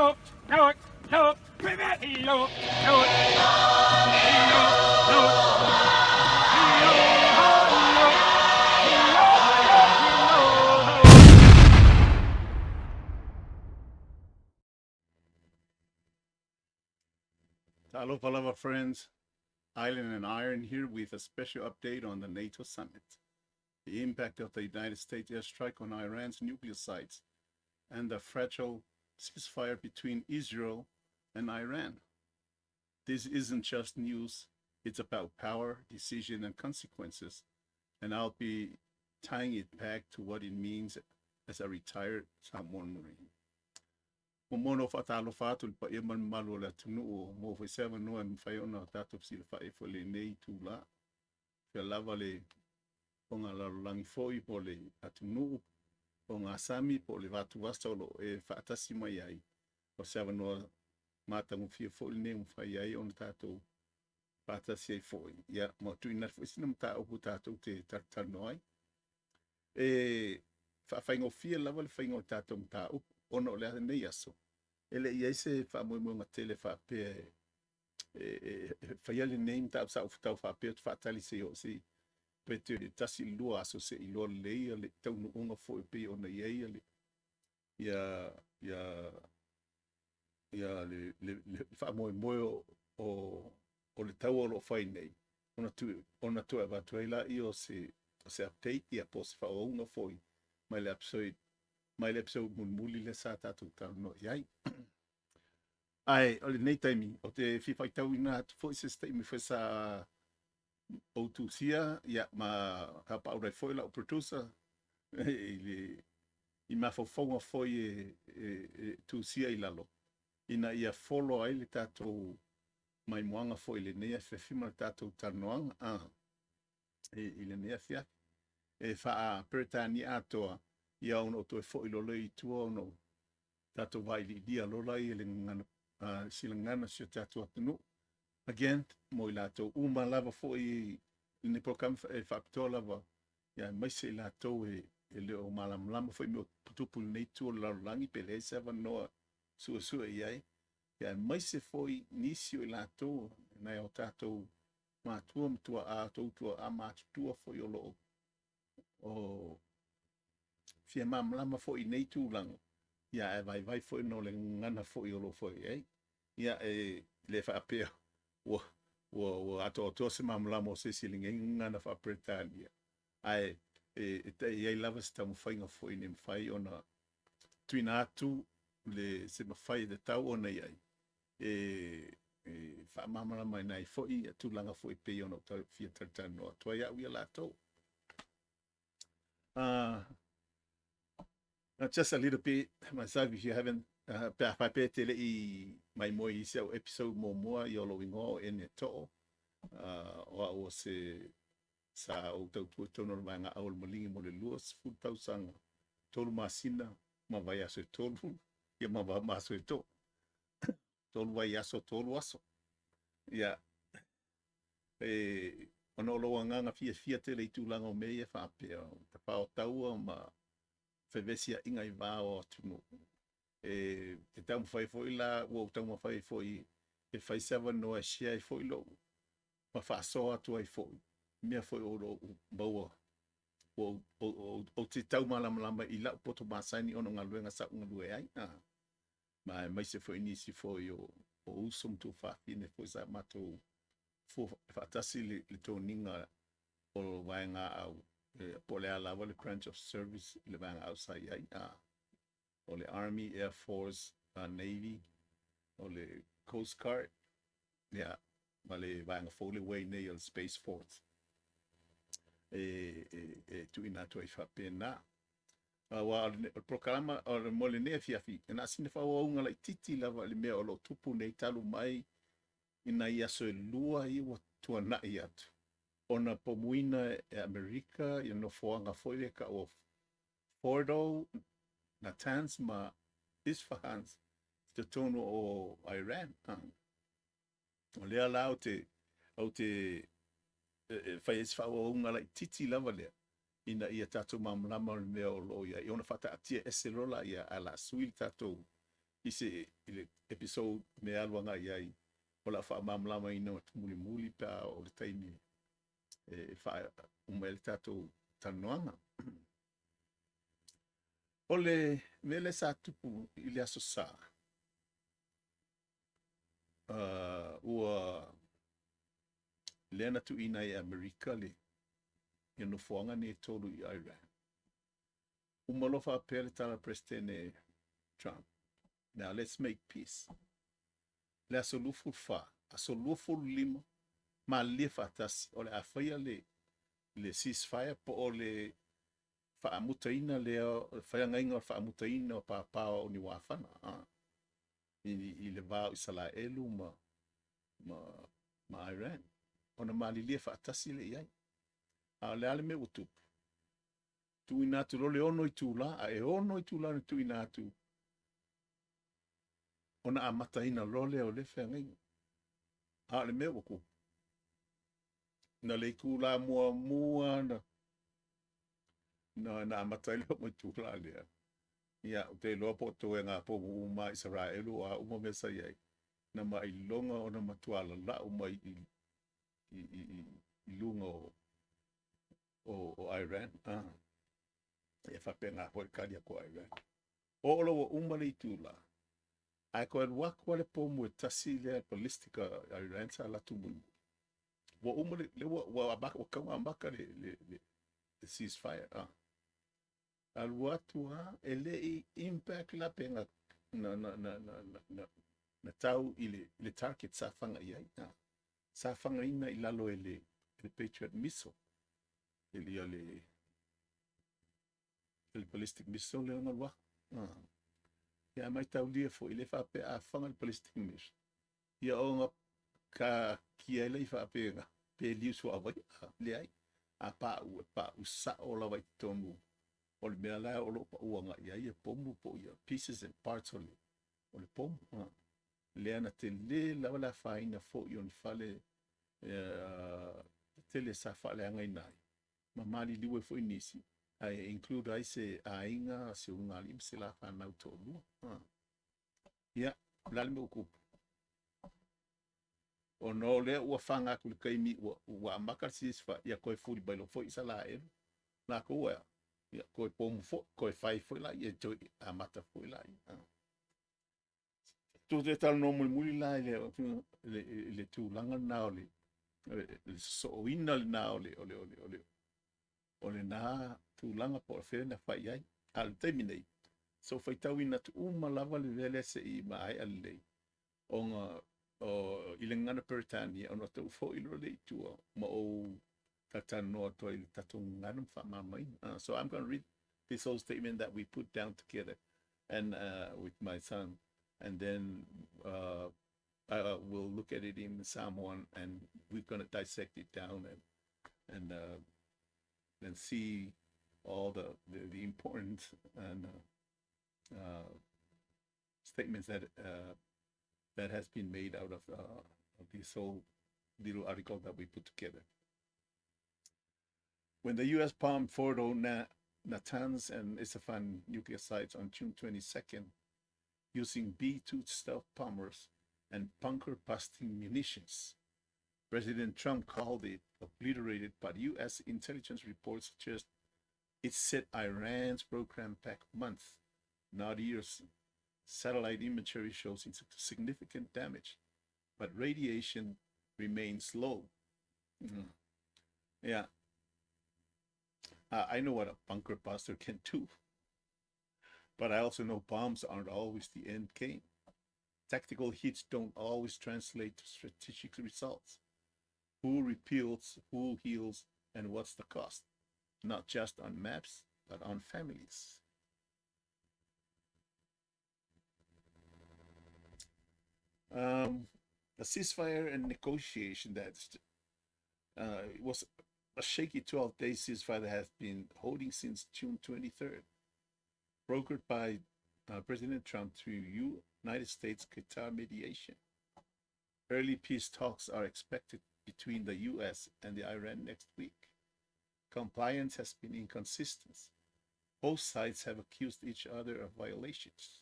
Hello, Palava friends. Island and Iron here with a special update on the NATO summit. The impact of the United States airstrike on Iran's nuclear sites and the fragile ceasefire between Israel and Iran. This isn't just news, it's about power, decision, and consequences. And I'll be tying it back to what it means as a retired Samoan Marine. Momono fatalo fatul pa iman malo la tunu mo fa seven no am fa ona tato sil fa e fole nei tula fe lava le onga la langi foi po le atunu onga sami po le vatu wastolo e fa atasi mai ai o seven no mata mo fie fole nei mo fa ai on tato fa atasi foi ya mo tu ina fo sinam ta o tato te tartar noi e fa fa ngo fie lava le fa ngo tato ta o ono le nei aso ele ia se fa mo mo tele fa pe fa ia le name ta sa fa fa pe fa tali se o si pe te tasi lua aso se i lo le le tau no unga fo pe ona ia le ia ia ia le fa mo mo o le tau o lo fa nei ona tu va tu ila io se update ia pos fa unga foi mai le episode muli le sa tatu tau no iai. Ai, o le nei taimi, o te whiwhai tau ina fo se statement fa sa o tu sia, ia ma ka paurai foi la o producer, i ma fo fonga foi tu sia i lalo. Ina ia follow ai le tatou mai moanga foi le nei fe fima tatou tanoanga, i le nei fia. E fa a Britani atoa, ia ono to e fo ilo le tua ono tato vai li dia lola i le ngana sila ngana si tato atunu again mo i lato uma lava fo i ne program e factor lava ia mai se lato e le o malam lama fo i mo tupu nei tu la langi pele seven no su ia ia mai se fo i nisi i lato na o tato ma tua a tua a ma tua fo i o fia mam lama fo i nei tu lang ia e vai fo i no le ngana fo i olo fo i ia le fa apea o ato se mam lama o se silinga ngana fa pretania ai te ia lava sta mo fainga fo i nem fai ona tuina atu le se ma fai de tau ona ia fa mam lama nai fo i tu langa fo i pe ona fia tartano to ia wi la to just a little bit myself, if you haven't papetele I mai mo I se episode mo I olo wingo in the to o se sa o tau tono manga au molingi mo le luas fu tau sang tolu masina ma vai aso tolu ia ma va maso to tolu vai aso tolu aso ia ono lo nganga fia tele tu langa o me fa pe ta pa tau ma fevesia inga I vao tunu te tau fai foi la o tau fai foi e fai seven no a share foi lo ma fa so atu ai foi me foi o baua o te tau malama I la poto masani ono nga luenga sa nga lue ai mai se foi nisi foi o usum tu fa fine foi sa mato fo fa tasi le toninga o vaenga au po le lava le branch of service le vaenga outside ai o le Army, Air Force, Navy, o le Coast Guard, yeah, ma le vaenga fo le way nei o Space Force tu ina to I fa pena wa o programa o le mole ne fiafi na sine fa o nga le titi lava le mea o lo tupu nei talu mai ina ia so lua I wa tuana I atu ona pomuina Amerika ia no foanga foi ka o Fordo Natanz ma Isfahan te tono o Iran o lea la o te fai isfa o unga lai titi lava lea ina ia tato mamlama o mea o lo ia I ona fata atia ese rola ia ala suil tato isi ile episode me alwa nga yai ola fa mamlama ino muli muli pa o le taimi fa umel tato tanoanga ole mele sa tupu ile aso sa ua lena tu ina e Amerika le no fuanga ne tolu i Iran umalofa pele tala prestene Trump. Now let's make peace. Le asolufu fa, asolufu lima, ma le fatas, ole afaya le ceasefire po ole fa amutaina le fa ngainga fa amutaina pa pa o ni wafana. I le va Israelu ma Iran. Ona mali le fatasi le yai. A le ale me utu. Tu inatu lo le ono i tula, a e ono i tula ni tu inatu. Ona a mataina lole o le whengai. A le mea waku. Na le kula mua na a mataina o mai tula lea. Ia, te loa po toe ngā po uma Israelu a uma mesa iai. Na ma i longa o na matuala la uma i lunga o Iran. E whape ngā hoi karia ko Iran. O olo wa uma le i tula. Ai ko el wako le po mo tasi le ballistica Iran sa la tu mun. Wa uma le wa abaka wa kama ambaka le ceasefire. Al watu ele impact la penga na tau le target sa fanga ia. Sa fanga ina ilalo ele Patriot missile. Ele ballistic missile le ngalwa. Ia mai tau lia fo ile fa pe a fanga le ballistic missile. Ia o ka kia ile fa pe liu so avai le ai a pa usa o la vai tomu o le mea lai o lo pa uanga ia pomu po ia pieces and parts o le pomu le ana te le la faina fo i on fale te le sa fale anga inai ma mali liwe fo inisi ai include ai se ainga se unga lim se la fa na to lu ia la le me okupu o no le ua fanga ku kai mi ua maka sisfa ia koe furi bailo fo isa la e na ko ua ia koe pom fo koe fai fo la ia jo a mata fo la tu te tal no muli la le tu langa na ole so ina na ole na tu langa po fe na fai ai al terminate so fai tau ina tu uma lava le vele se i mai alle onga o ilengana Peritania ono te ufo ilo le tua ma o tatano to il tatungana fa mamai. So I'm going to read this whole statement that we put down together and with my son, and then we'll look at it in Samoan and we're going to dissect it down and see all the important and statements that has been made out of this whole little article that we put together. When the U.S. bombed Fordo, Natanz, and Isfahan nuclear sites on June 22nd, using B-2 stealth bombers and bunker-busting munitions, President Trump called it obliterated, but U.S. intelligence reports suggest it set Iran's program back months, not years. Satellite imagery shows significant damage, but radiation remains low. Yeah. I know what a bunker buster can do, but I also know bombs aren't always the end game. Tactical hits don't always translate to strategic results. Who repels, who heals, and what's the cost? Not just on maps, but on families. A ceasefire and negotiation that was a shaky 12-day ceasefire that has been holding since June 23rd, brokered by President Trump through United States Qatar mediation. Early peace talks are expected between the U.S. and the Iran next week. Compliance has been inconsistent. Both sides have accused each other of violations.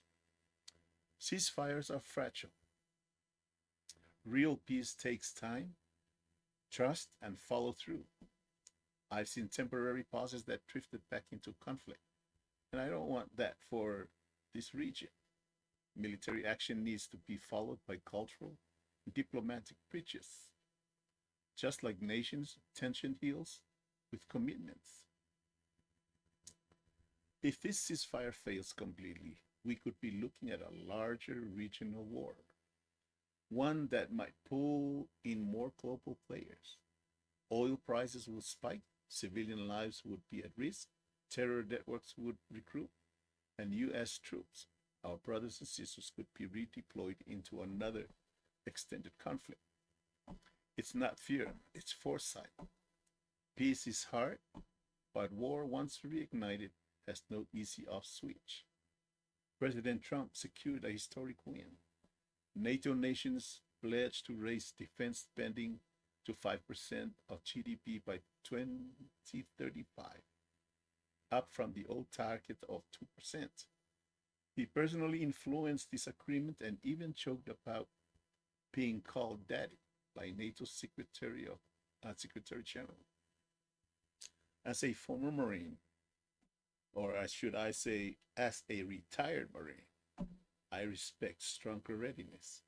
Ceasefires are fragile. Real peace takes time, trust, and follow through. I've seen temporary pauses that drifted back into conflict, and I don't want that for this region. Military action needs to be followed by cultural and diplomatic bridges. Just like nations, tension heals with commitments. If this ceasefire fails completely, we could be looking at a larger regional war, one that might pull in more global players. Oil prices would spike, civilian lives would be at risk, terror networks would recruit, and US troops, our brothers and sisters, could be redeployed into another extended conflict. It's not fear, it's foresight. Peace is hard, but war, once reignited, has no easy off switch. President Trump secured a historic win. NATO nations pledged to raise defense spending to 5% of GDP by 2035, up from the old target of 2%. He personally influenced this agreement and even joked about being called daddy by NATO Secretary General. As a former Marine, or should I say, as a retired Marine, I respect stronger readiness.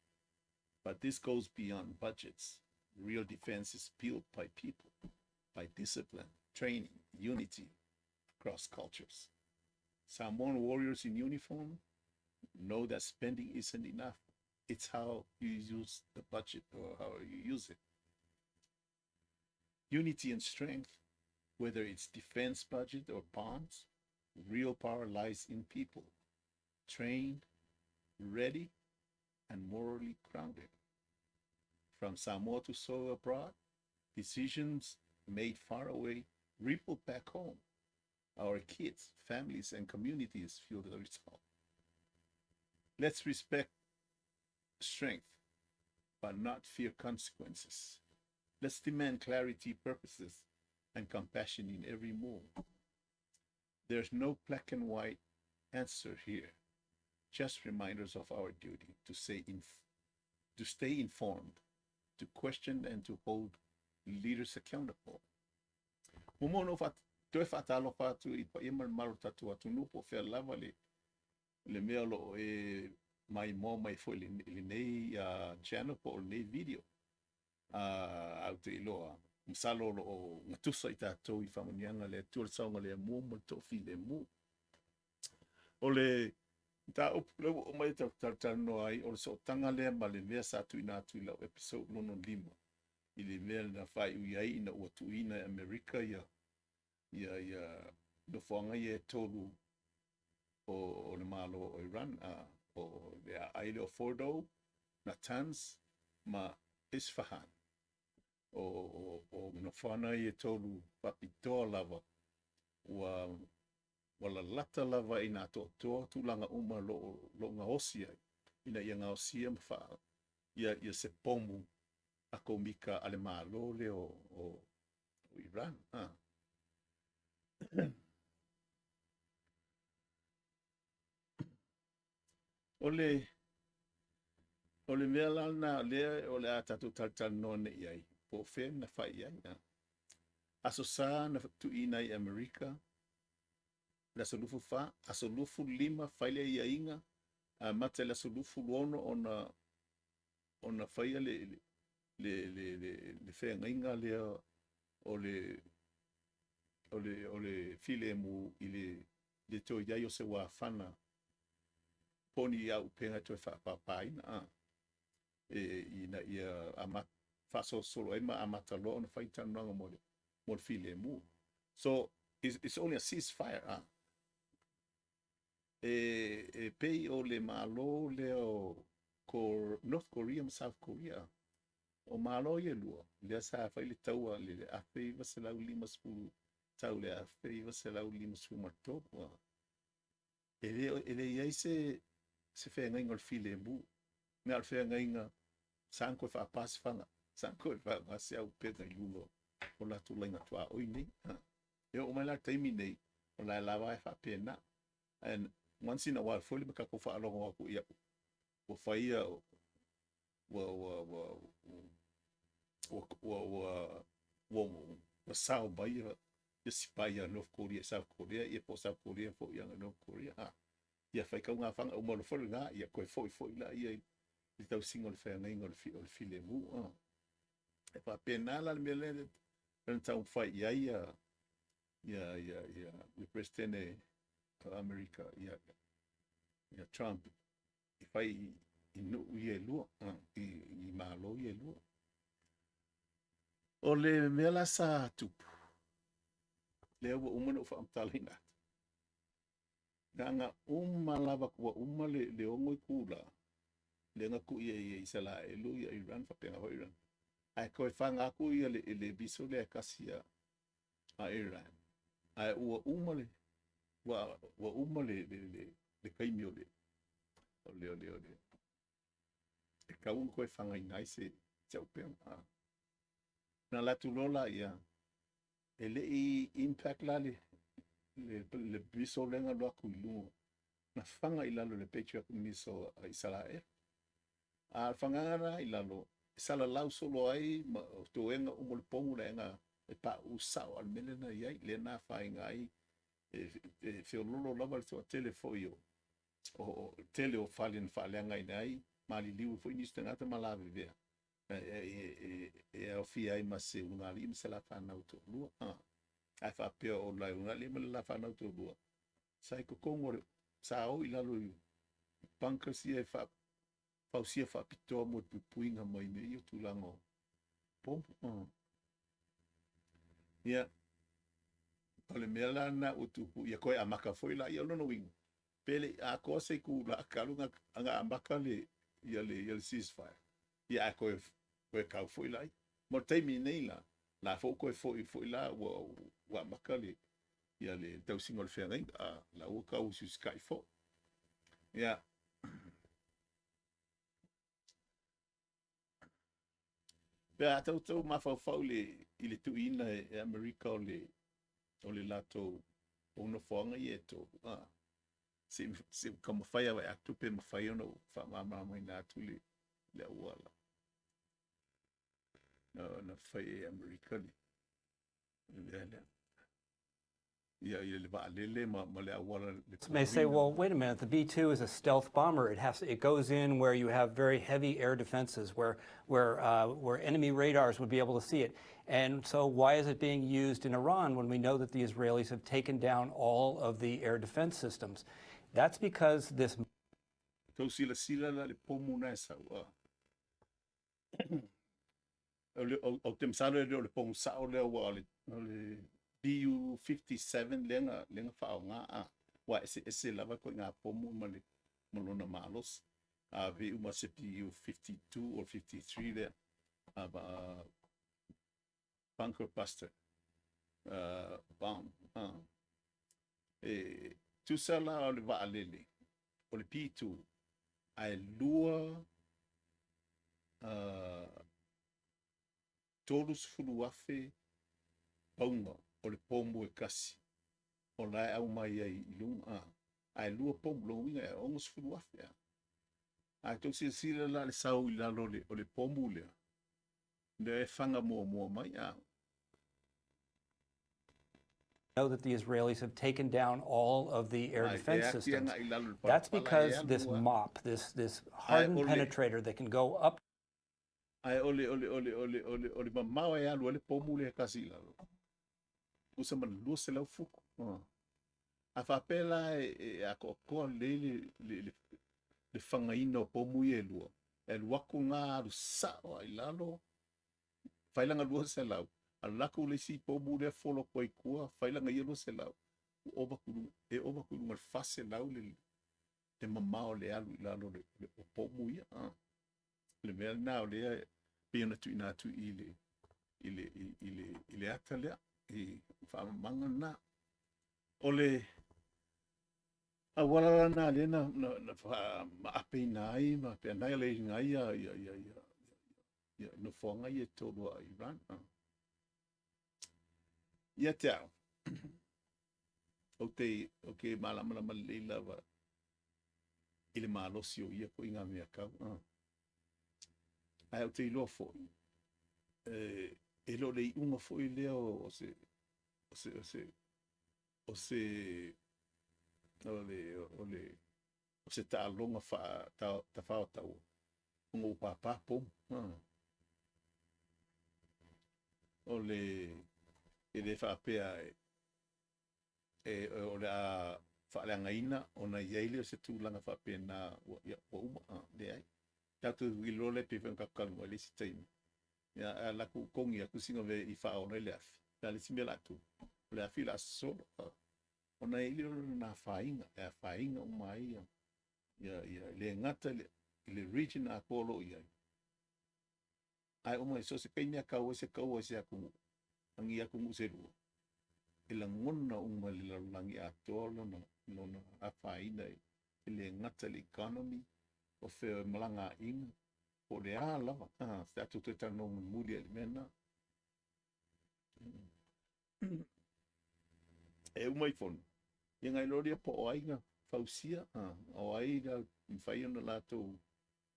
But this goes beyond budgets. Real defense is built by people, by discipline, training, unity across cultures. Samoan warriors in uniform know that spending isn't enough. It's how you use the budget or how you use it. Unity and strength, whether it's defense budget or bonds, real power lies in people, trained, ready, and morally grounded. From Samoa to soil abroad, decisions made far away ripple back home. Our kids, families, and communities feel the result. Let's respect strength, but not fear consequences. Let's demand clarity, purposes, and compassion in every move. There's no black and white answer here, just reminders of our duty to stay informed, to question, and to hold leaders accountable. Mumono fa toe whatalo whātu I pa imal maru tatu atu nupo whea lava le mea lo mai mo mai fo le nei channel po le nei video. Au te iloa. Msalo lo o ngatusa I tātou I whamanianga le tual saunga le mu mo to fi le mu. O le ta upu leu o mai tartano ai o le so tanga le ma le mea sa tu ina atu I lau episode nono lima. I le mea na whai ui ai ina ua tu ina Amerika ia no whanga ia tolu o le malo o Iran o le aile o Fordo, Natanz, ma Isfahan. O no whana ia tolu papitoa lava wa la lata lava I nā toa tūlanga uma lo ngā osia ina ia ngā osia mwha ia se pomu a komika ale malo le o Iran. O le mea lana lea o le a tatu taltal none iai. Po whem na whai iai. Aso sā na tu ina I Amerika. La solufu fa, aso lufu lima whaile ia inga. Mata la solufu luono ona whaia le whea ngainga lea o le file mu I le to iai o se wā whana. Poni au penga to whapapaina. Ina ia amat faso solo ema amata lo on faita nanga mo file mu. So it's only a ceasefire. Pei o le malo leo North Korea and South Korea. O malo ye lua. Lea sa whaile taua le awhi wasalau lima spulu. Tau le awhi wasalau lima spulu martopu. Ele iai se whea ngainga o file mu. Mea al whea ngainga saan koe whaapasi whanga. Saan koe whaapasi au pēnga I lulo. O la tu lainga tua oi nei. O mai la taimi nei. O la lawa e whaapena. And once in a while, fōli me kako whaalongo aku ia. wa faia wa sao baia ia sipaia North Korea South Korea ia po South Korea fo ia North Korea ia fai kau ngā whanga umalo whole ngā ia koe foi la ia i tau singo le whenga ingo le file mu e pa penala le mele le tau fai ia presidente America ia Trump i fai i no ia lua i malo ia lua o le mela sa tupu le ua umano fa amtalina nga lava kua le ongo kula le nga ku ia isala elu ia Iran fa penga Iran ai ko fanga ku ia le biso le kasia a Iran ai ua umale wa umale le kaimio le ole e ka un ko fanga inai se tau penga na la tu lola ia ele impact la le biso lenga lo aku lu na fanga ilalo le Patriot miso Israel a fanga ra ilalo sala lau solo ai to enga umol pongu lenga e pa usao al menena ia le na fainga ai e fe lolo lava so telefoio o tele o fallen falenga ai mali liu foi nisto ngata malave vea e o fi ai mase una lim se la fa na auto lu ai fa pe o la una lim la fa na auto lu sai ko kongo sa o ilalo banka si e fa pausia fa pito mo puinga mai me yo tu lango pom ia ole mela na utupu ia koe amaka foi la ia no wing pele a ko se ku la kalunga anga amaka le ia le ceasefire ia koe kau foi la mo te mi nei la fo koe foi la wa amaka le ia le tau single fering la o ka usu sky fo ia pe atau mafau le ile tu ina e America o le lato o no fonga i eto se como fai vai actu pe ma fai no fa mama mai na tu le wala no fai America le may say, well, wait a minute, the B-2 is a stealth bomber. It goes in where you have very heavy air defenses, where enemy radars would be able to see it. And so why is it being used in Iran when we know that the Israelis have taken down all of the air defense systems? That's because this BU-57 lenga faonga wa ese lava ko nga pomu mali molona malos vi uma se BU-52 or 53 there bunker buster bomb tu sala o le vaalele o le P2 ai lua tolus fuluafe paunga o le pomo e kasi o lai au mai ai lunga ai lua pomo lo winga e ongos fulu afe ai tau sila la le sau i lalo o le pomo le e fanga mua mai know that the Israelis have taken down all of the air defense systems. That's because this MOP, this hardened penetrator that can go up. Ai ole mamau e alu le pomo le kasi lalo usa man lu se lau fuku a fa pela a ko le fangaino pomo e lua ku nga sa o ilalo failanga lu se lau ala ku le si pomo le folo koi kua failanga yelo se lau oba ku mal fase lau le mamau le alu ilalo le pomo ia le mel na le pena tu ina tu ile atale i fa manga na ole awala na le na fa ape nai ma pe nai le ngai ya no fonga ye todo Iran ya tau okay mala le lava I le malosi o ia ko inga mea kau. Ai au te iloa fo. E lo le unga fo I lea o se ta longa fa ta fa ta o ngo papa pom. O le fa pea o le a whaaleangaina o na iaile o se tūlanga whapena o uma le ai. Tatu I lole pe whankakalu o le si taimi. Ia a laku kongi a kusinga ve I whaona le afi. Ia le simbe latu. Le afi la solo. O na ili o na whainga. Ia whainga o mai ia. Ia le ngata le region a kolo ia. Ai o mai so se kai mea kau se aku. Angi aku museru. Ila ngona uma le langi a tolo no a whaina le ngata le economy o whea malanga inga o le a lava se atu te tano muri le mena e umai fonu I ngai loria po o ainga fausia o aida whai ona lato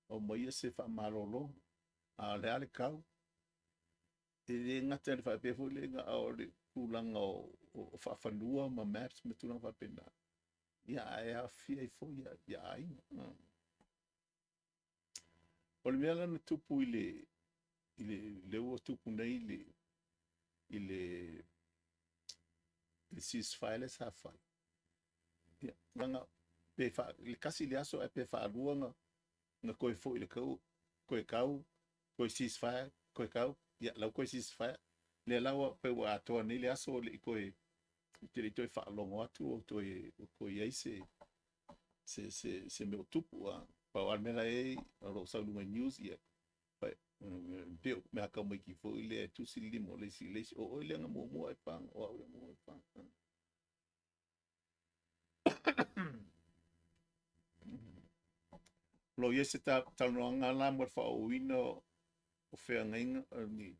o maia se wha marolo a le ale kau e le ngata le wha pefo le nga o le kulanga o whawhanua ma maps me tulanga whapena. Ia a fia I fo ia ainga. O le mea lana tupu I le ua tupu nei I le ceasefire le sa whai. Ia, langa le kasi le aso e pe whaaruanga nga koe fo I le kau, koe ceasefire, koe kau, ia lau koe ceasefire. Le laua pe wa atoa nei le aso le koe te toi whaalongo atu o koe iei se me o tupu pa o almela ro saulunga news ia pa peo me aka mai ki fo ile tu sili mo le o ile nga mo ai pang o ile mo ai pang lo ye se ta no nga la mo fa o ino o fe nga ni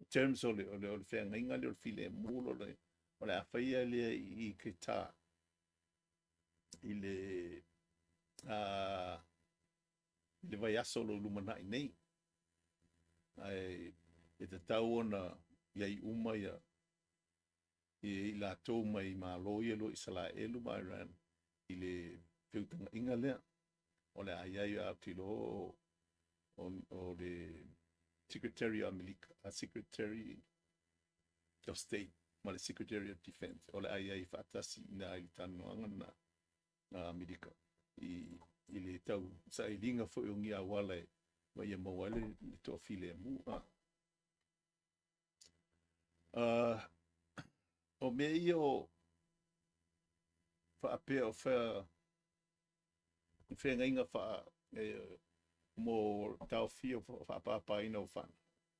terms o le fe nga le file mo lo le o le afia le I kita ile le vai aso lo lumana nei ai e te tau ona iai uma ia I la tō mai malo ia lo isala elu mai ran I le whiutanga inga lea o le aiai a tilo o le Secretary of State ma le Secretary of Defense o le aiai whaatasi na I tano anga na Amerika I le tau sa I linga fo I ngia wale ma ia mawale le tō file mu o me I o whaapea o whea ngainga mo tau fia whaapapa ina o whana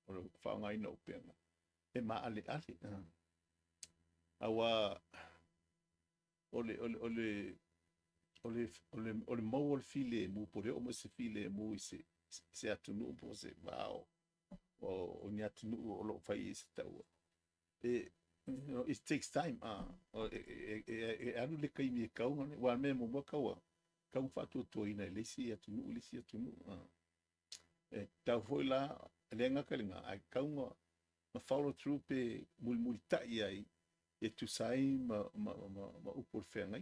o whaonga ina o peanga e maa ale awa ole mau ole file mu pore o mo se file mu I se atunu po se vao o ni atunu o lo fai se tau it takes time anu le kai mi kau ngane wa me mo kau kau fatu to ina lesi atunu tau foi la lenga kalinga ai kau ma follow through pe mul tai ai e tu sai ma upor fenga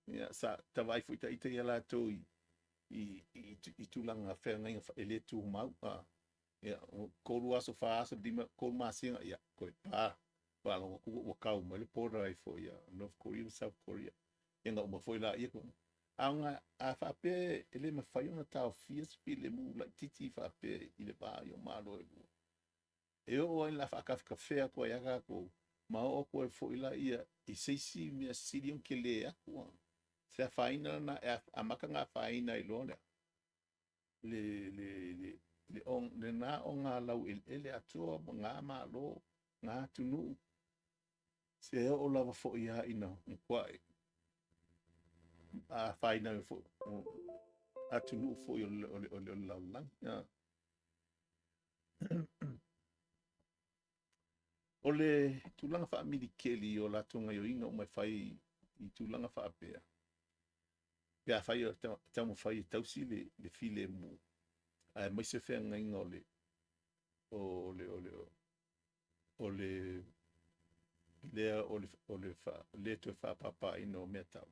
ia sa tawai foi tai tai ala to I tu langa fenga ele tu mau ia ko lua so fa so di ko masinga ia ko pa lo ko kau ma le pora ai foi ia North Korea South Korea inga uma foi la ia ko anga a fa pe ele me fai ona tau fies pile mu la titi fa pe ile ba yo malo e o in la fa ka fe ko ia ka ko ma o ko foi la ia I seisi me sirion ke le a ko se faina na a makanga faina I lona le on le na o ngā lau ele atua ngā malo ngā tunu se o lava fo ia ina kwai a faina fo a tunu fo o la o le tulanga fa milikeli o la tonga yo inga o mai fai I tulanga fa apea Pea fai o tamo fai tausi le file mu. Ai mai se fea ngai ngole. O le lea le to fa papa ino mea tau.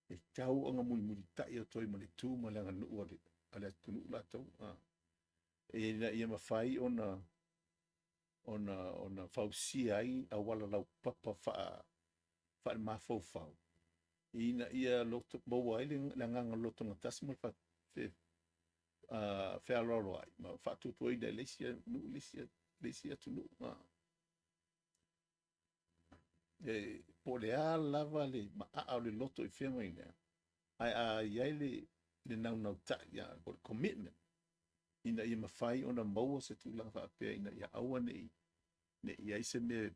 E tau o nga muli tai o toi ma le tū ma le anga nuu ale tunu la tau. E na ia mawhai ona fausia ai a wala lau papa fa mafau fau. Ina ia loto bawa ai le nganga loto ngatasi mo fa fe aloro ai ma fa tutu ai de lesia tunu. E po le a lava le ma a le loto i fema ina. Ai ai le nau ta ya commitment. Ina ia mawhai ona maua se tūlanga whaapea ina ia aua nei ia ise me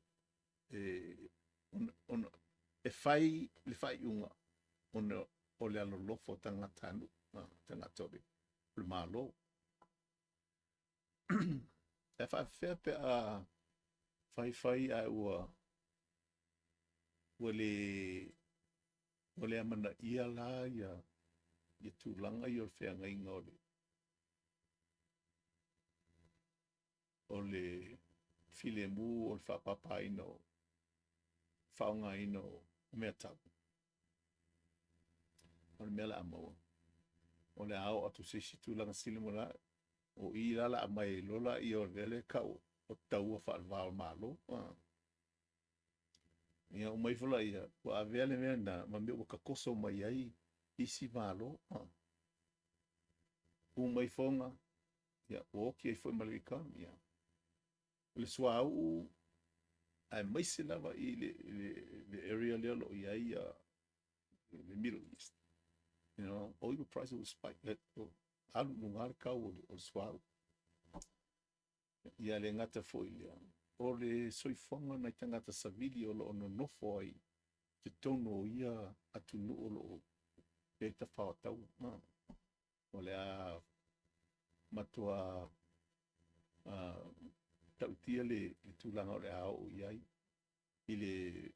e whai le whai unga ona o le alo lofo tangata anu tangata ore le malo e whaafea pe a whai a ua le amana ia la ia tūlanga i o le whea ngai ngore o le file mu o le whapapa ino whaonga ino mea tau. O le mea la amaua. O le ao atu sisi tūlanga sili mo la o i lala a mai lola i o vele ka o taua whaalvao malo. Ia o mai fula ia, o a vele mea na ma mea o ka koso mai ai isi malo. U mai fonga, ia o ki ai foi malika, ia. Le swa au ai mai se lava i le area leo lo i ai the Middle East. You know, oil price will spike. Alu nungar kau o swau. Ia le ngata foi lea. O le soifonga na tangata savili o lo ono nofo ai. Te tono ia atunu o lo e ta whaatau. O le a matua tautia le tūlanga o le ao iai. I le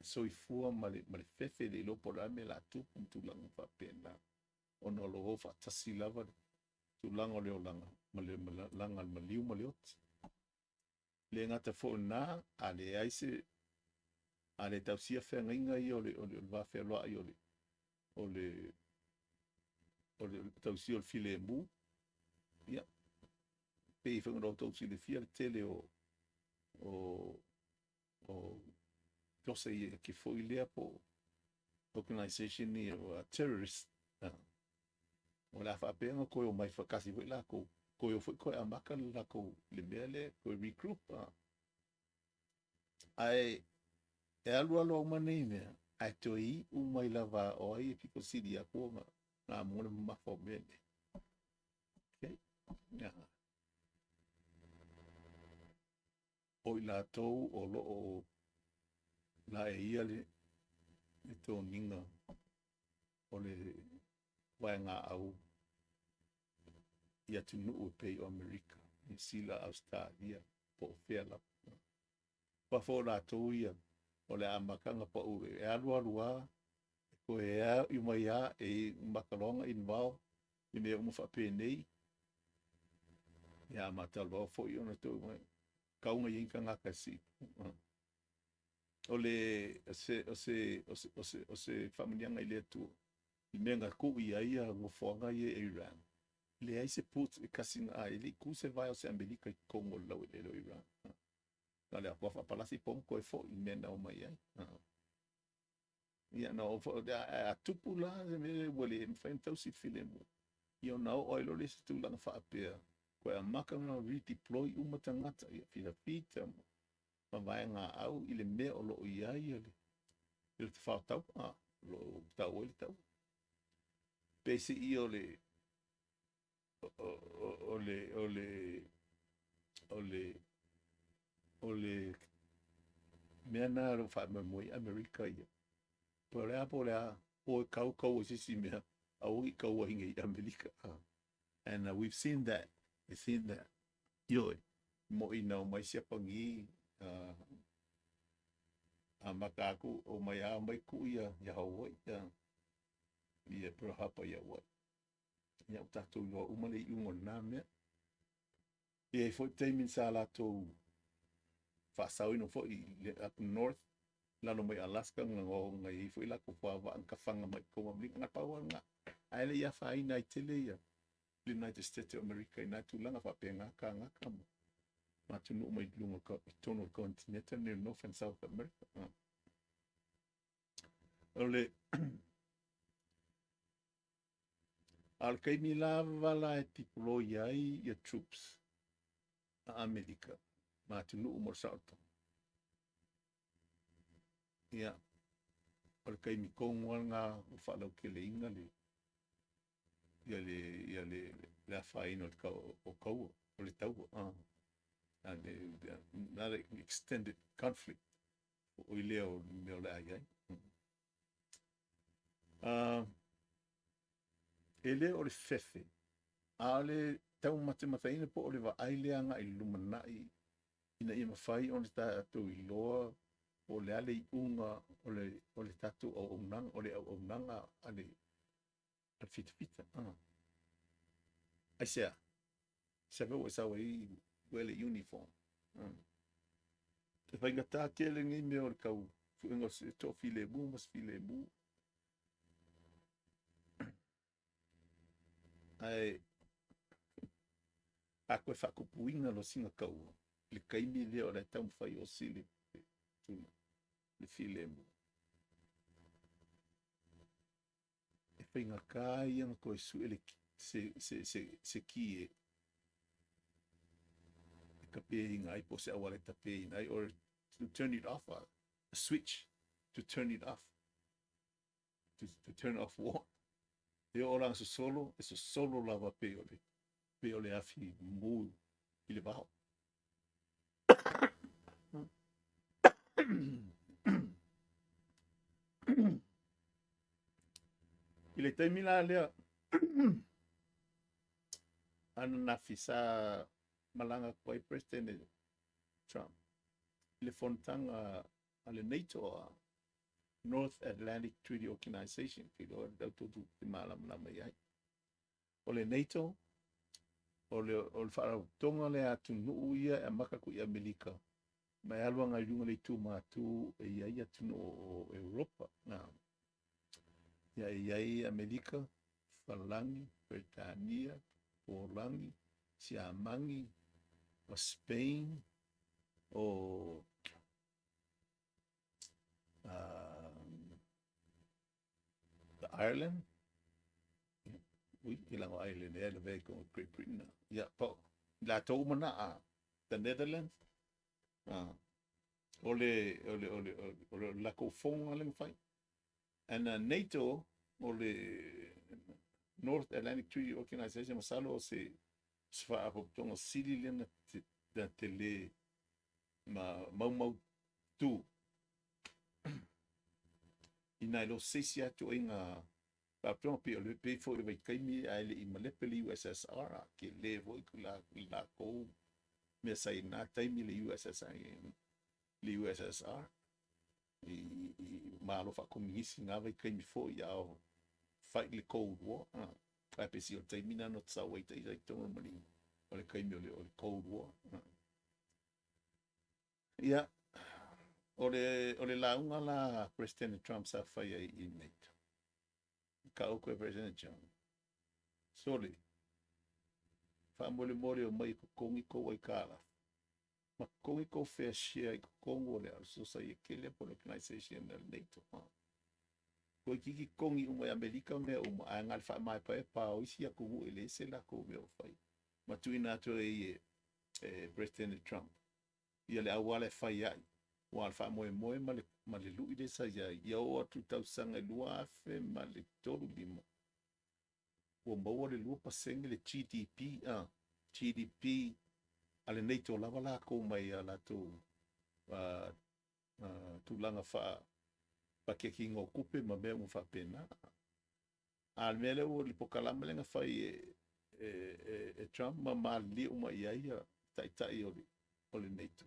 soifua ma le fefe le lopo la me la tupu tūlanga whapena. Ono lo ho whatasi lava tūlanga o leo langa. Ma le langa ma liu ma leoti. Le ngata fo na a le aise a le tausia whea ngainga i o le wawhea loa i o le tausia o le file mu. Ia. Pe i whangarau tausia le fia le tele o tosa i ke fo i lea po organization ni o terrorist. O la whapenga koe o mai whakasi fo i la ko koe o fo koe a maka la ko le mea le koe regroup. Ai e alu o manei mea. Ai toi u mai lava o ai e piko siri a kua na mone mafo mene. Okay? Yeah. O i la tou o lo o la e ia le tō ninga o le waenga au ia tunu o pei o Amerika, New Zealand, Australia, po whela. Pa fo la tou ia o le amakanga pa ue e alua ko e a i mai a e makalonga in wao i mea umu whape nei ia matalua fo i ona tau mai kaunga i inka ngaka si o se whamanianga i lea tu i mea ngā ku i aia ngofonga i Iran le ai se put e kasinga a ili ku se vai o se Amerika i Kongo lau e leo Iran na lea kua whapalasi pong koe fo i mea nao mai ai ia no a tupu la me wale mfain tau si file mo ia no oilo le se tulanga whaapea koe a maka ngā redeploy umatangata ia fita mo ma vai ngā au i le mea o lo i ai ele il te whaatau lo tau ele tau pese i o le mea nā ro whaamamoi Amerika ia Polea o kau sisi mea au I kau hinga I Amerika. And we've seen that. We've seen that. Yo, mo I nau mai siapangi a makaku o mai a mai ku ia Hawaii. ia pro hapa ia wa ia tatou yo umale i ungo na me ia foi teimin sa la to fa sau no foi up north lalo mai Alaska ngo ngai foi la ko fa va ka fanga mai ko mabli nga pa wa nga ai ia fa ina i tele ia United States of America ina tu langa fa penga ka nga ka ma tu no mai lunga ko tono continent ne North and South America ole al kai mi lava la e tiplo iai ia troops a America ma tu no mo salto ia al kai mi kongo nga fa lo ke le inga le ia le la fa ino ka o kau o le tau and not an extended conflict o leo me le ai ele o le fefe ale tau matemaina po o le va aile anga i lumanai ina ia mafai on ta to i loa o le ale i unga o le tatu o unang o le o unanga ale al fitfita ai sea sabe o sa wei wele uniform te fai ngata tele ngi me o kau fuengo se to file bu mas file bu ai a koe whakupuinga lo singa kau le kaimi leo le tau fai o sili tuna le file bu e fai ngā kai anga koe su ele se kie ka pe inga ai po se awale ta pe inga or to turn it off a switch to turn it off to turn off what e ora so solo lava pe ole afi mu i le bao i le taimila lea ana na fisa malanga koe President Trump le fontanga ale NATO North Atlantic Treaty Organization ki lo dautu tu malam lama iai o le NATO o le whaarau tonga le atu nuu ia e maka ku i Amerika mai alwa ngai runga le tu matu e iai atu no o Europa ia iai Amerika Falangi Britania Polangi Siamangi o Spain o the Ireland ui ilango Ireland e le vei ko Great Britain ia po la tau mana the Netherlands ole la ko fonga le fai and NATO ole North Atlantic Treaty Organization masalo se sfa apoptongo sili lena da tele mau tu ina lo seisi atu inga papton pe le pe fo le kaimi ai i malepeli USSR ke le vo la ko me sai na taimi le USSR le USSR i malo fa komisi nga vai kaimi fo ya fight the Cold War ai pe si o taimi na no tsa wait ai to mali o le kaimi o le Cold War ia o le launga la President Trump sa fai ai i NATO ka o koe President Trump sole fa mole o mai ko kongi ko wai kala ma kongi ko fair share ko kongo le so sa ye kele por organization del NATO ko kiki kongi o mai Amerika me o mai ngal fa mai pa o isi ya ko ele se la ko me o fai ma tu ina to President Trump ia le awale fai ai wa fa mo ma le lu ide sa ya o 2000 fe ma le tolu limo o mo le lu paseng le GDP ale NATO lava la ko mai ala to tu langa fa pa ke kingo kupe ma be mo fa pena al mele o li pokalama lenga fai Trump ma li o mai ia tai o le NATO.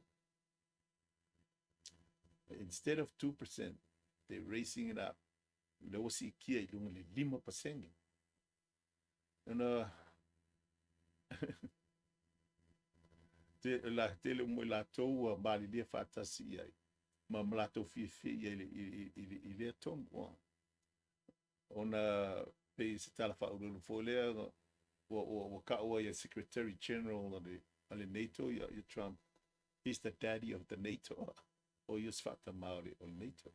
Instead of 2%, they're raising it up le o si kia I lunga le 5%. Ana te le mo la tou bali le fatasi ai. Ma mlato fi I le tongo. Ona pe se tala fa ulu folea o ka o ya Secretary General of the NATO ya Trump. He's the daddy of the NATO. O yus fata maori o NATO.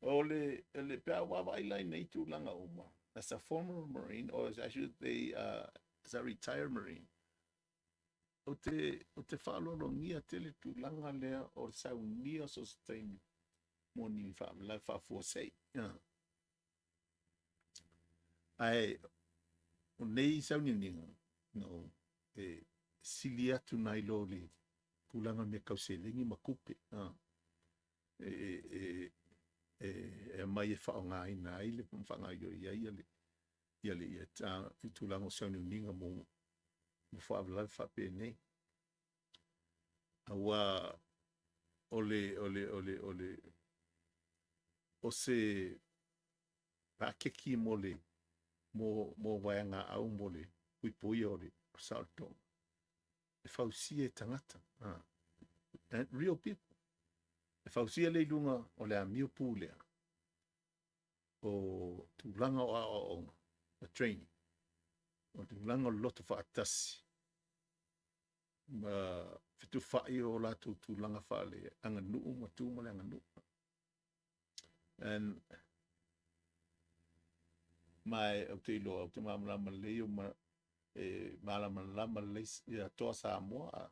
O le pea wawa ila NATO langa uma. As a former Marine, or as I should say, as a retired Marine. O te whalolongia tele tu langa lea o saunia so stein moni la fa forsei. Ai o nei sauninga no sili atu nai lo le pulanga me kauselengi makupe. Mai e whaonga ina ai le whanga yo ia ta I tulango sauninga mo whaavlai whape nei. Awa o se pakeki mole mo waianga au mole pui o le salto e fausia tangata and real people e fausia le lunga o le amio pule o tulanga o training o tulanga lot of atasi fitu fai o la tulanga fale anga nuu matu mo le anga nuu and mai o te ilo o te mamala leo ma malama le ya toa Samoa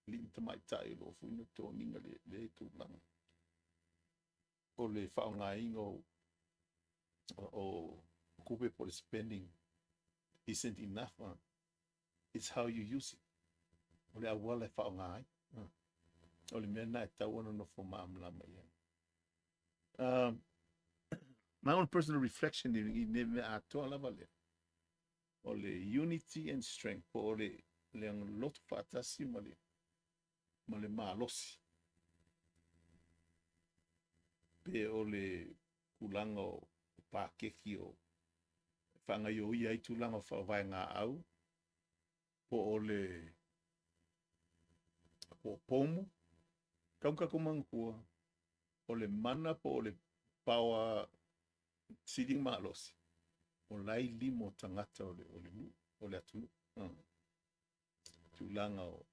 li te mai tai lo fu no to ninga le tu lang o le whaonga ingo o kupe por spending isn't enough. It's how you use it. O le awala e whaonga ai o le mena e tau ono no fo mamala ya. My own personal reflection in me atoa lava le. O le unity and strength po o le ang lotu fatasi ma le malosi. Pe o le kulanga o pakeki o whanga yo ia I tulanga whawai ngā au. Po o le pomo. Kaunka kumangkua. O le mana po o le pawa sidi malosi. O lai limo tangata o le atu. Tulanga o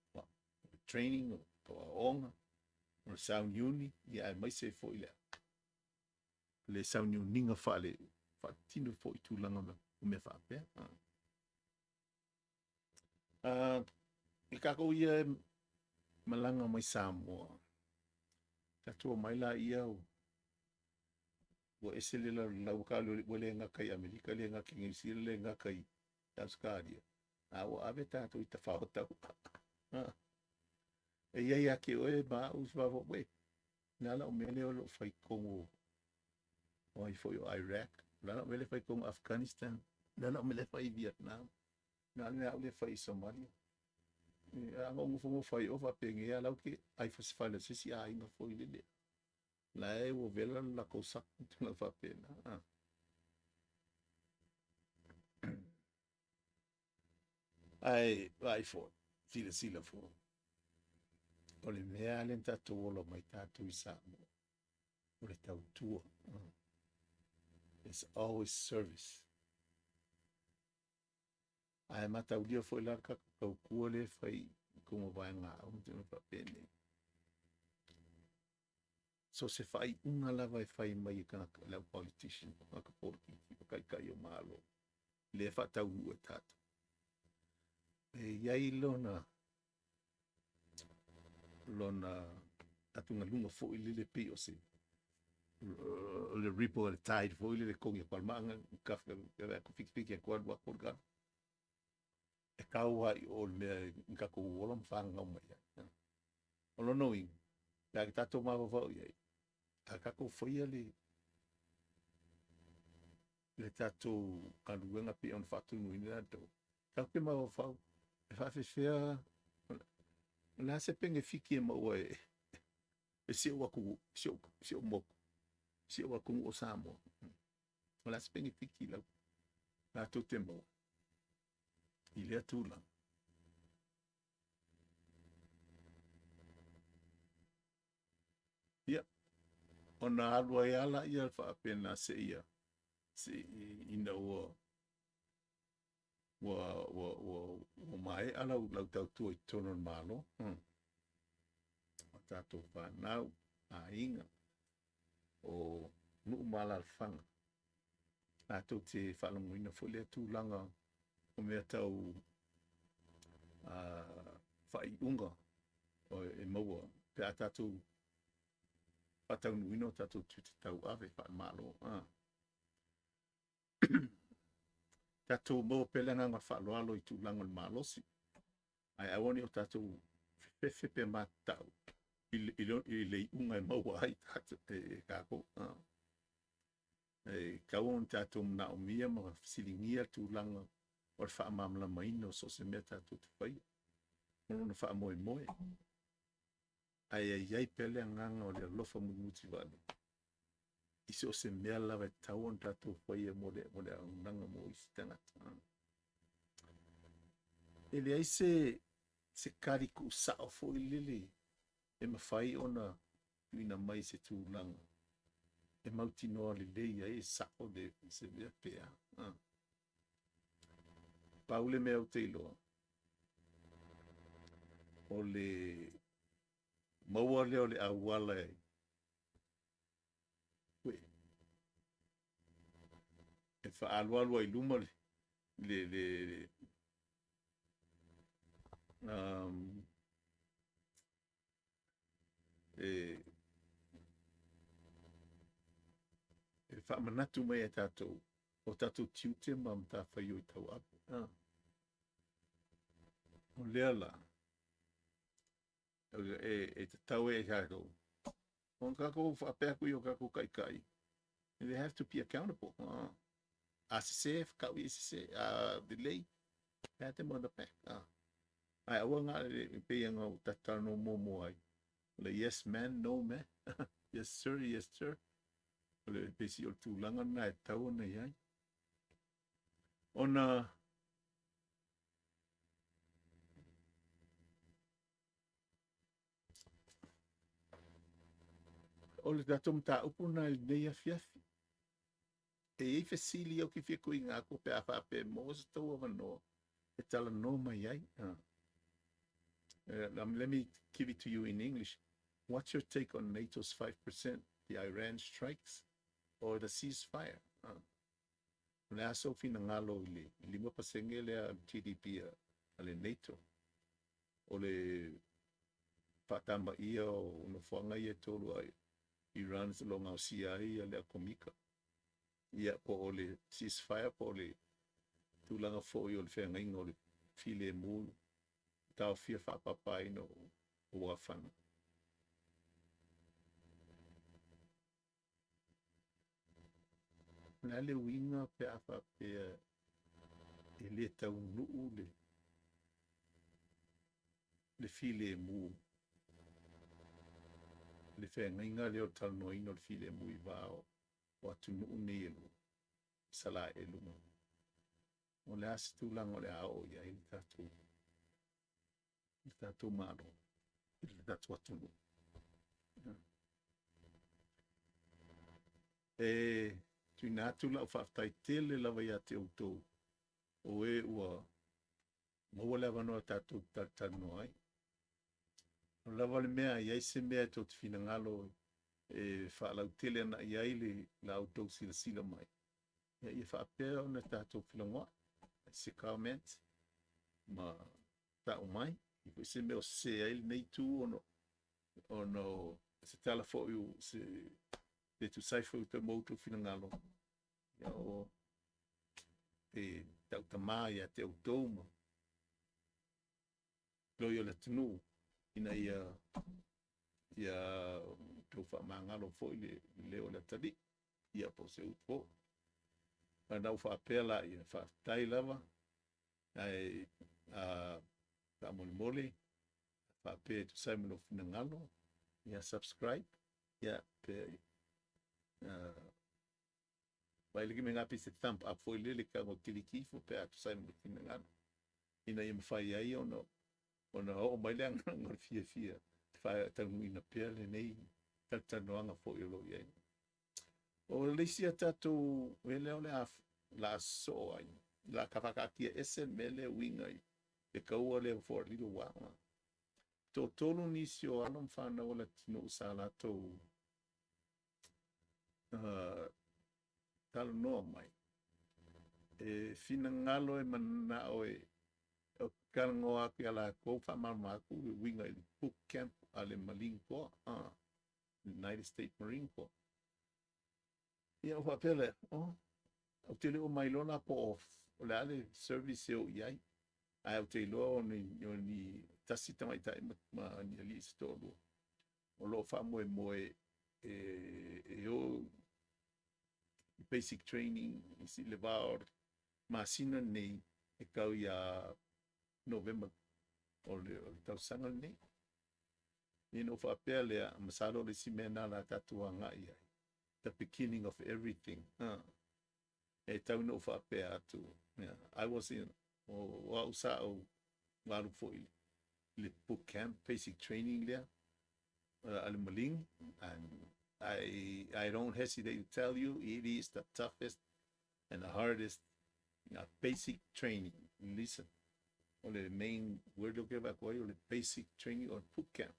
training o onga. O sound uni. Ia mai se fo ile. Le sound uni nga fale. Fatino fo I tulanga o me whape. I kako ia malanga mai Samoa. Tatua mai la ia o ese le la ka le nga kai Amerika le nga ki ngisi le nga kai Australia. O ave tato I tafauta. E ia ke o ba uswa vo we. Nala o mele o fai kongo. O I fo Iraq. Nala o mele fai kongo Afghanistan. Nala o mele fai Vietnam. Nala o le fai Somalia. Anga mo fai o fa penge ala ke ai fa fale si ai nga fo ile. La e o vela la cosa tu la fa pena. Ai fo. Sila fo. O le mea le tatou lo mai tatou I Samoa. O le tautua. It's always service. Ai mata ulia fo la ka kua le fai como vai ngā o te pa pene. So se fai unga lava e fai mai ka la politician, ka politiki, kai o malo. Le fa tau e tatu. E iai lona atunga lunga fo I le pe o se. Le ripple the tide fo I le kongi palmanga kafka ko fix ya kwa wa porga. E kaua I o le ngako wolam fanga o mai. O lo knowing. La tato ma va iai. A kako foi le tato kaluenga pe on fatu no ina to. Kape ma va e fa fea la se penge fiki ma o e se wa ku se mo si o kung o Samoa. Wala spenge fiki lau. La to temo. Ile atula. Ia. Ona alua e ala ia fa pena se ia. Se ina wa mai ala lau tau tu i tono malo. O tato fa nau a inga o nu mala fanga. Na to te fa la muina fo le tu langa o mea tau fa i unga o e maua pe a tato fa tau nuino tato tu te tau ave fa malo. Tato mo pelanga nga fa loalo i tu langa malosi. Ai awoni o tato fefe pe matau. I le unga e maua ai tato e kako. Kauon tato mna o mia ma silingia tu langa o fa mamla maino so se mea tato te fai. Mono fa moe moe. Ai pele nganga o le lofa mumuti vale. Iso se mea lawe tauon tato fai e mole nanga mo isi tangata. Ele ai se kariku sao fo i lili. E mawhai ona ina mai se tu langa. E mauti noa le lei ai sao de se mea pea. Paule mea o te iloa. O le maua leo le awala e. E wha alualua i luma le e wha manatu mai e tatou. O tatou tiute ma mta whai o i tau apu. O lea la. E te tau e kako. O kako whapeaku i o kako kai. And they have to be accountable. ACC, kau ICC, delay, had them on the back. Ai awa ngā pe ngā tatara no momo ai. Le yes man, no man. Yes sir, yes sir. Le pe si o tūlanga na e tau na iai. Ona o le tatom ta upu na nei afiafi. E ei fesili au ki fia kui ngā ko pe awha pe mo se tau awa no. E tala no mai ai. Let me give it to you in English. What's your take on NATO's 5%, the Iran strikes, or the ceasefire? Le aso fina ngalo ili 5% le GDP ale NATO. O le patamba ia o no fuanga ia tolu ai Iran se longa o sia ia le akomika. Ia po o le ceasefire po le tulanga fo i o le whenga ingo le file mulu. Tau fia whapapai no wafana. Nā le winga pe awha pe e le tau nuu le file mu. Le whenga inga leo tal no ino le file mu I vao o atu nuu ne elu. Sala elu mo. O le asi tūlanga o le ao ia ili tatu. Ili tatu maro. Ili tatu atunu. Tui nātu lau whaftai tele lawa ia te autou. O e ua maua lewa noa tātou tano ai. O lawa le mea iai se mea tō te whina ngalo e whaalau tele ana iai le la autou sila mai. Ia whaapea o na tātou whilangoa. Se comment ma tau mai. I se mea o se ai nei tū ono se tala fo iu se te tu saifu te moutu whina ngalo. Ia o te tau tamā ia te autou ma. Loi o le tunu ina ia tau whaamangalo fo I le o le tali. Ia po se upo. Nau whaapea la ia whaatai lava. Ai ka mole. Whaapea tu Simon o whina ngalo. Ia subscribe. Ia pe Vai lagi mengapi se thump up foi lele ka mo kiliki fo pe atu sai mo kinanga ina im fai ai ona o mai lang ngor fia fa tangu ina pele nei tatanoanga fo yo lo ye o lesia tatu ele ole af la so ai la kapakati ese mele winga e ka ole for little while to tonu nisio alom fa na ola tino sala to tal no mai e fina ngalo e mana o karango aki ala ko fa mamaku winga boot camp ale Marine Corps United States Marine Corps ia wa pele o tele o mai lona po o le ale service o iai ai o te lo ni tasi tamai tai ma ni ali stolo o lo fa moe o basic training isi levar masina nei e kau ia November o le tau sanga nei no fa pele a masalo le simena la tatuanga ia the beginning of everything e tau no fa pe atu I was in o usa o walu foi le boot camp basic training there al Maling, and I don't hesitate to tell you it is the toughest and the hardest basic training. Listen, on the main word of the basic training or boot camp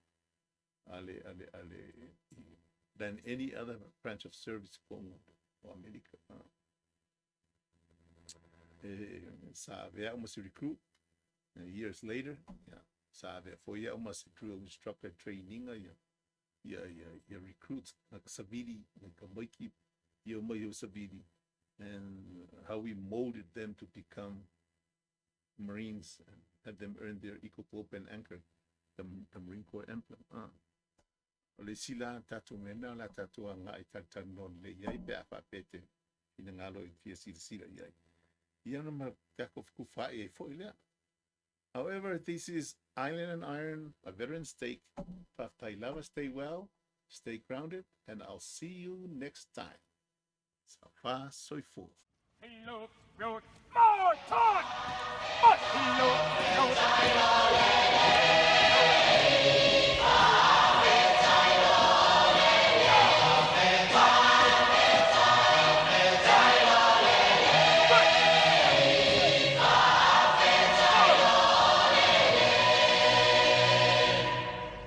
than any other branch of service for America. Sabe, almost recruit years later. Sabe, for you almost recruit instructor training. Yeah, recruits Savidi, Kamaki, Yomayo Savidi, and how we molded them to become Marines and had them earn their equal pope and anchor, the Marine Corps emblem. Le sila tatu mena la tatu anga itatan non le yai be apa pete inangalo fia sila yai. Yana ma takof kufa e foile. However, this is Island and Iron, a veteran's take. Paftailava, stay well, stay grounded, and I'll see you next time. Safa Soifo. Hello, road, more time! Hello, road.